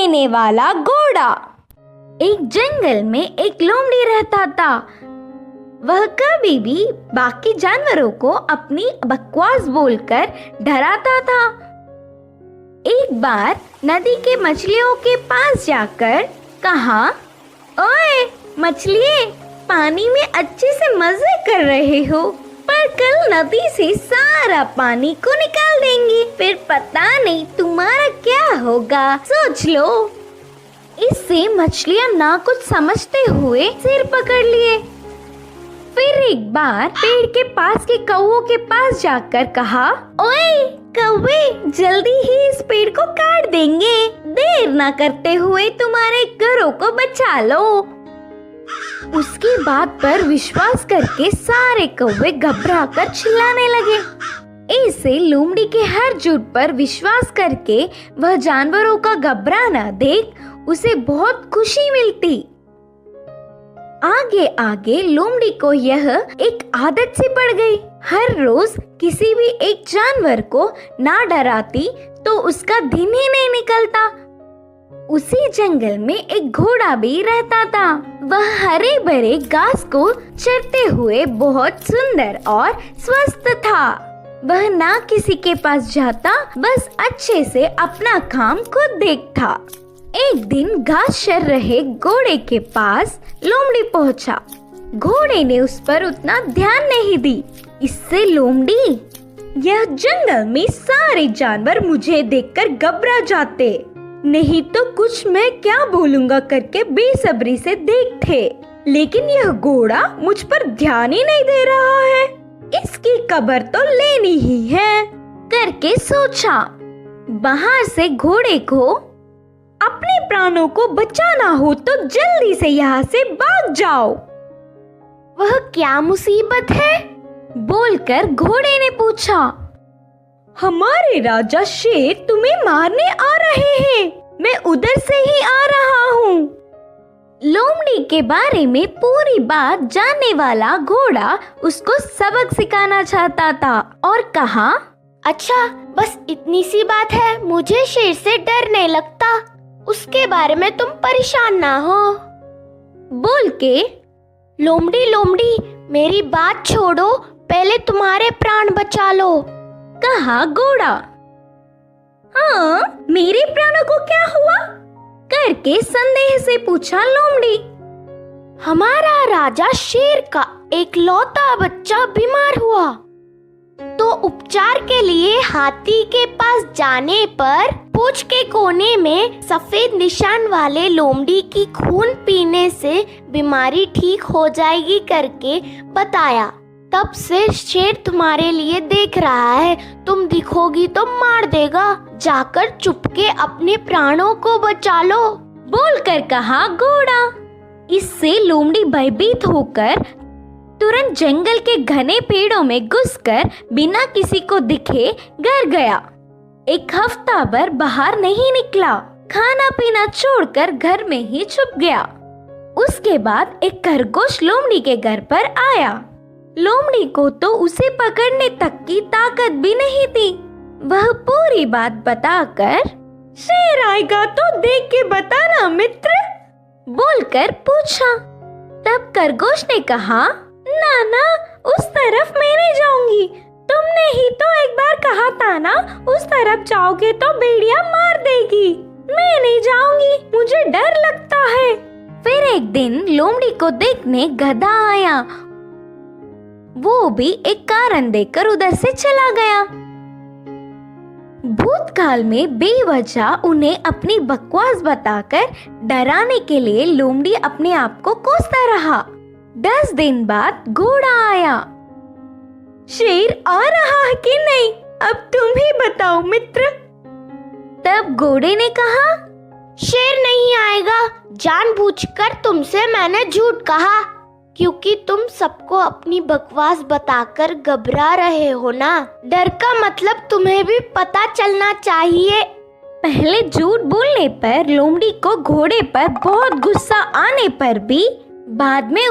देने वाला घोड़ा। एक जंगल में एक लोमड़ी रहता था। वह कभी भी बाकी जानवरों को अपनी बकवास बोलकर डराता था। एक बार नदी के मछलियों के पास जाकर कहा, ओए मछलिए, पानी में अच्छे से मजे कर रहे हो, पर कल नदी से सारा पानी को निकाल देंगे, फिर पता नहीं तुम्हारा क्या होगा, सोच लो। इससे मछलियां ना कुछ समझते हुए सिर पकड़ लिए। फिर एक बार पेड़ के पास के कौवों के पास जाकर कहा, ओए कौवे, जल्दी ही इस पेड़ को काट देंगे, देर ना करते हुए तुम्हारे घरों को बचा लो। उसकी बात पर विश्वास करके सारे कौवे घबराकर चिल्लाने लगे। ऐसे लोमड़ी के हर झूठ पर विश्वास करके वह जानवरों का घबराना देख उसे बहुत खुशी मिलती। आगे आगे लोमड़ी को यह एक आदत सी पड़ गई। हर रोज किसी भी एक जानवर को ना डराती तो उसका दिन ही नहीं निकलता। उसी जंगल में एक घोड़ा भी रहता था। वह हरे भरे घास को चरते हुए बहुत सुंदर और स्वस्थ था। वह ना किसी के पास जाता, बस अच्छे से अपना काम खुद देखता। एक दिन घास चर रहे घोड़े के पास लोमड़ी पहुंचा। घोड़े ने उस पर उतना ध्यान नहीं दी। इससे लोमड़ी, यह जंगल में सारे जानवर मुझे देखकर घबरा जाते, नहीं तो कुछ मैं क्या बोलूंगा करके बेसब्री से देखते, लेकिन यह घोड़ा मुझ पर ध्यान ही नहीं दे रहा है, इसकी खबर तो लेनी ही है करके सोचा। बाहर से घोड़े को अपने प्राणों को बचाना हो तो जल्दी से यहाँ से भाग जाओ। वह क्या मुसीबत है? बोलकर घोड़े ने पूछा। हमारे राजा शेर तुम्हें मारने आ रहे हैं, मैं उधर से ही आ रहा हूँ। लोमड़ी के बारे में पूरी बात जानने वाला घोड़ा उसको सबक सिखाना चाहता था और कहा, अच्छा बस इतनी सी बात है, मुझे शेर से डर नहीं लगता, उसके बारे में तुम परेशान ना हो। बोल के लोमड़ी लोमड़ी मेरी बात छोड़ो, पहले तुम्हारे प्राण बचा लो, कहा घोड़ा। हाँ, मेरे प्राणों को क्या हुआ? करके संदेह से पूछा लोमड़ी। हमारा राजा शेर का एक लौता बच्चा बीमार हुआ, तो उपचार के लिए हाथी के पास जाने पर पूंछ के कोने में सफेद निशान वाले लोमड़ी की खून पीने से बीमारी ठीक हो जाएगी करके बताया। तब से शेर तुम्हारे लिए देख रहा है, तुम दिखोगी तो मार देगा, जाकर चुपके अपने प्राणों को बचा लो, बोलकर कहा घोड़ा। इससे लोमड़ी भयभीत होकर तुरंत जंगल के घने पेड़ों में घुसकर बिना किसी को दिखे घर गया। एक हफ्ता भर बाहर नहीं निकला, खाना पीना छोड़कर घर में ही छुप गया। उसके बाद एक खरगोश लोमड़ी के घर पर आया। लोमड़ी को तो उसे पकड़ने तक की ताकत भी नहीं थी। वह पूरी बात बताकर, शेर आएगा तो देख के बताना मित्र, बोलकर पूछा। तब खरगोश ने कहा, ना उस तरफ मैं नहीं जाऊंगी, तुमने ही तो एक बार कहा था ना, उस तरफ जाओगे तो भेड़िया मार देगी, मैं नहीं जाऊंगी, मुझे डर लगता है। फिर एक दिन लोमड़ी को देखने गधा आया। वो भी एक कारण देकर उधर से चला गया। भूतकाल में बेवजह उन्हें अपनी बकवास बताकर डराने के लिए लोमड़ी अपने आप को कोसता रहा। 10 दिन बाद घोड़ा आया। शेर आ रहा है कि नहीं, अब तुम ही बताओ मित्र। तब घोड़े ने कहा, शेर नहीं आएगा, जानबूझकर तुमसे मैंने झूठ कहा, क्योंकि तुम सबको अपनी बकवास बताकर घबरा रहे हो ना। डर का मतलब तुम्हें भी पता चलना चाहिए। पहले झूठ बोलने पर लोमड़ी को घोड़े पर बहुत गुस्सा आने पर भी बाद में